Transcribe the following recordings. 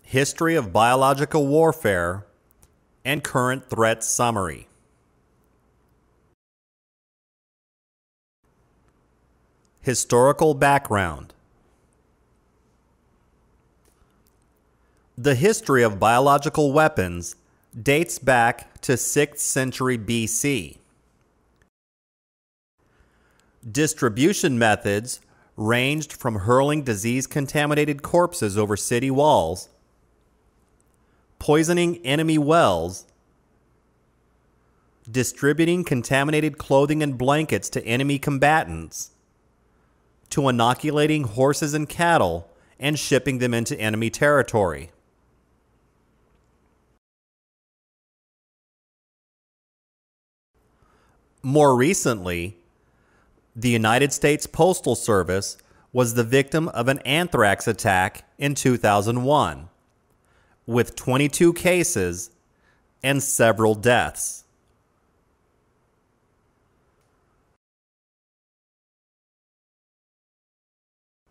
History of Biological Warfare, and Current Threat Summary. Historical background. The history of biological weapons dates back to 6th century BC. Distribution methods ranged from hurling disease-contaminated corpses over city walls, poisoning enemy wells, distributing contaminated clothing and blankets to enemy combatants, to inoculating horses and cattle and shipping them into enemy territory. More recently, the United States Postal Service was the victim of an anthrax attack in 2001, with 22 cases and several deaths.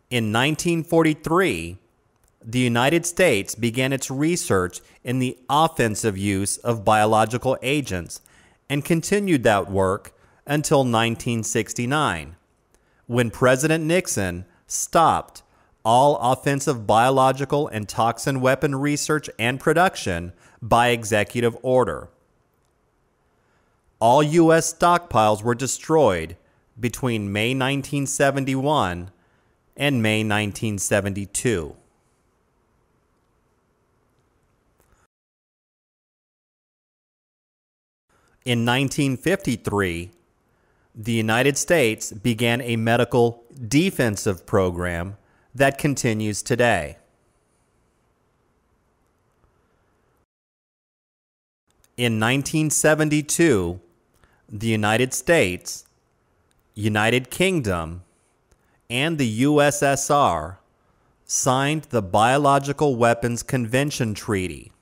In 1943, the United States began its research in the offensive use of biological agents and continued that work until 1969, when President Nixon stopped all offensive biological and toxin weapon research and production by executive order. All U.S. stockpiles were destroyed between May 1971 and May 1972. In 1953, the United States began a medical defensive program that continues today. In 1972, the United States, United Kingdom, and the USSR signed the Biological Weapons Convention Treaty.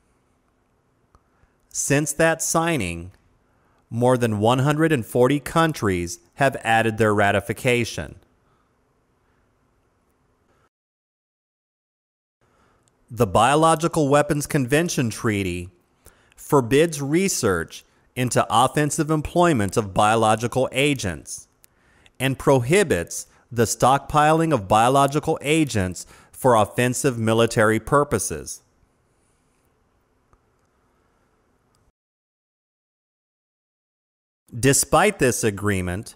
Since that signing, more than 140 countries have added their ratification. The Biological Weapons Convention Treaty forbids research into offensive employment of biological agents and prohibits the stockpiling of biological agents for offensive military purposes. Despite this agreement,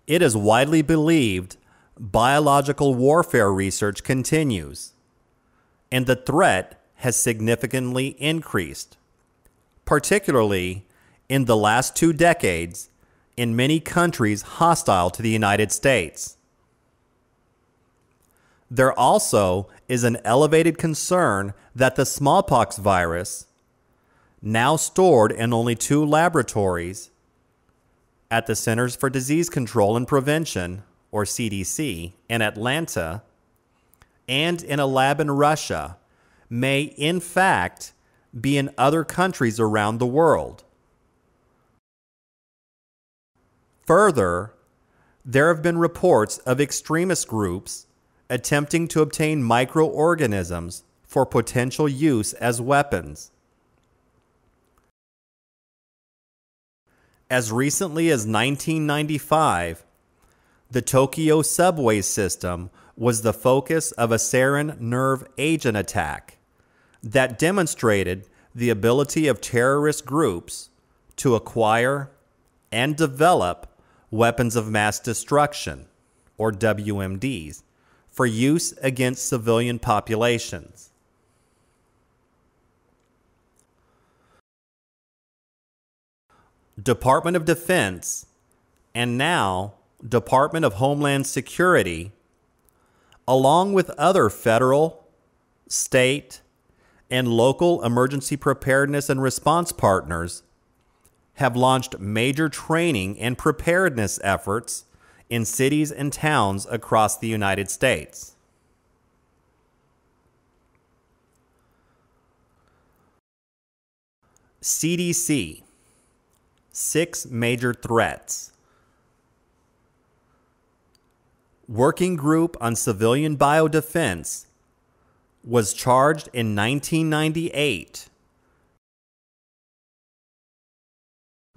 it is widely believed biological warfare research continues, and the threat has significantly increased, particularly in the last 2 decades in many countries hostile to the United States. There also is an elevated concern that the smallpox virus, now stored in only 2 laboratories, at the Centers for Disease Control and Prevention, or CDC, in Atlanta, and in a lab in Russia, may in fact be in other countries around the world. Further, there have been reports of extremist groups attempting to obtain microorganisms for potential use as weapons. As recently as 1995, the Tokyo subway system was the focus of a sarin nerve agent attack that demonstrated the ability of terrorist groups to acquire and develop weapons of mass destruction, or WMDs, for use against civilian populations. Department of Defense, and now Department of Homeland Security, along with other federal, state, and local emergency preparedness and response partners, have launched major training and preparedness efforts in cities and towns across the United States. CDC. 6 major threats. Working Group on Civilian Biodefense was charged in 1998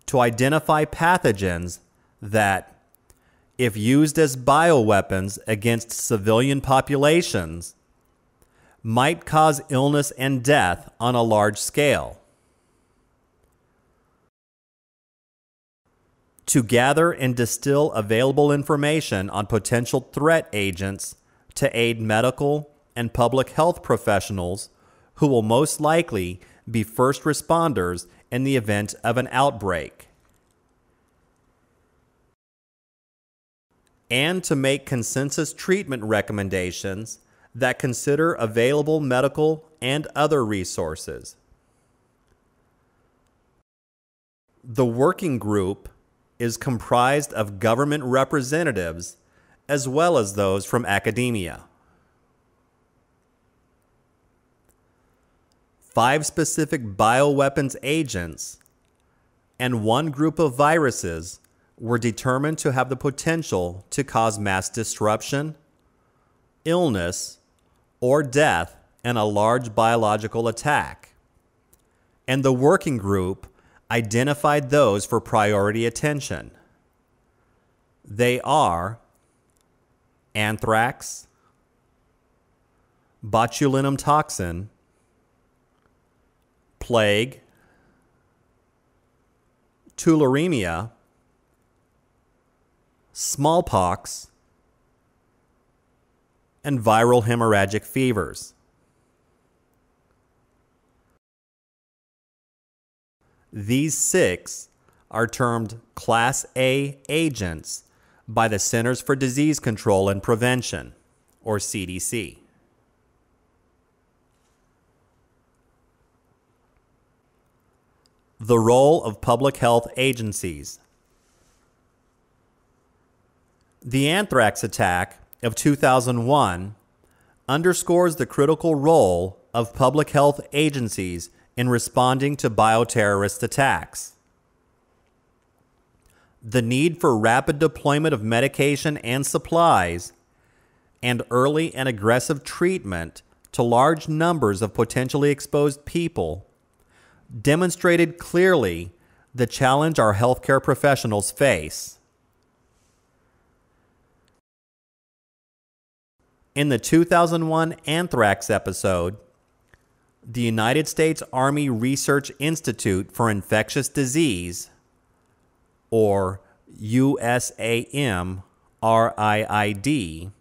to identify pathogens that, if used as bioweapons against civilian populations, might cause illness and death on a large scale. To gather and distill available information on potential threat agents to aid medical and public health professionals who will most likely be first responders in the event of an outbreak. And to make consensus treatment recommendations that consider available medical and other resources. The working group is comprised of government representatives as well as those from academia. 5 specific bioweapons agents and 1 group of viruses were determined to have the potential to cause mass disruption, illness, or death in a large biological attack. And the working group identified those for priority attention. They are anthrax, botulinum toxin, plague, tularemia, smallpox, and viral hemorrhagic fevers. These 6 are termed Class A agents by the Centers for Disease Control and Prevention, or CDC. The role of public health agencies. The anthrax attack of 2001 underscores the critical role of public health agencies in responding to bioterrorist attacks. The need for rapid deployment of medication and supplies, and early and aggressive treatment to large numbers of potentially exposed people demonstrated clearly the challenge our healthcare professionals face. In the 2001 anthrax episode, the United States Army Research Institute for Infectious Disease, or USAM RIID,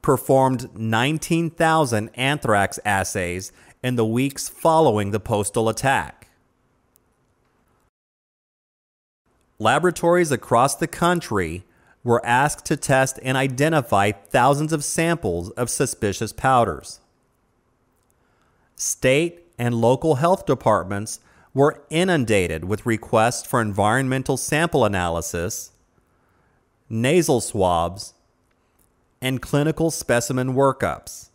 performed 19,000 anthrax assays in the weeks following the postal attack. Laboratories across the country were asked to test and identify thousands of samples of suspicious powders. State and local health departments were inundated with requests for environmental sample analysis, nasal swabs, and clinical specimen workups.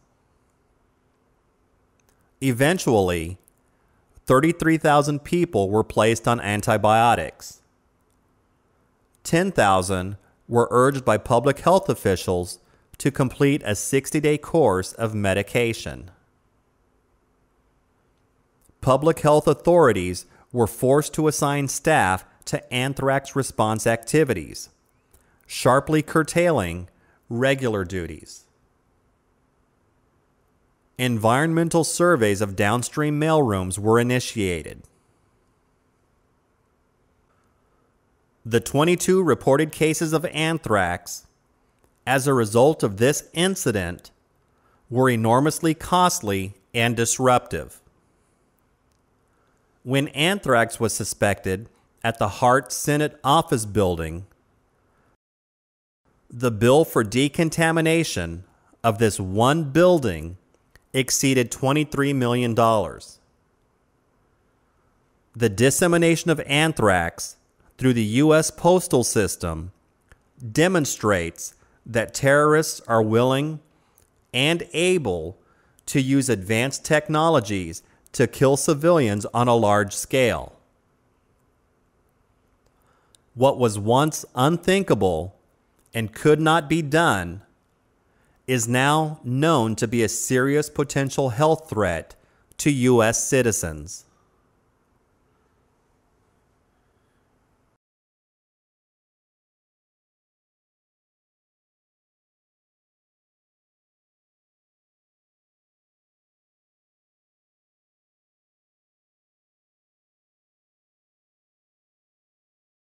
Eventually, 33,000 people were placed on antibiotics. 10,000 were urged by public health officials to complete a 60-day course of medication. Public health authorities were forced to assign staff to anthrax response activities, sharply curtailing regular duties. Environmental surveys of downstream mailrooms were initiated. The 22 reported cases of anthrax as a result of this incident were enormously costly and disruptive. When anthrax was suspected at the Hart Senate Office Building, the bill for decontamination of this one building exceeded $23 million. The dissemination of anthrax through the U.S. postal system demonstrates that terrorists are willing and able to use advanced technologies to kill civilians on a large scale. What was once unthinkable and could not be done is now known to be a serious potential health threat to U.S. citizens.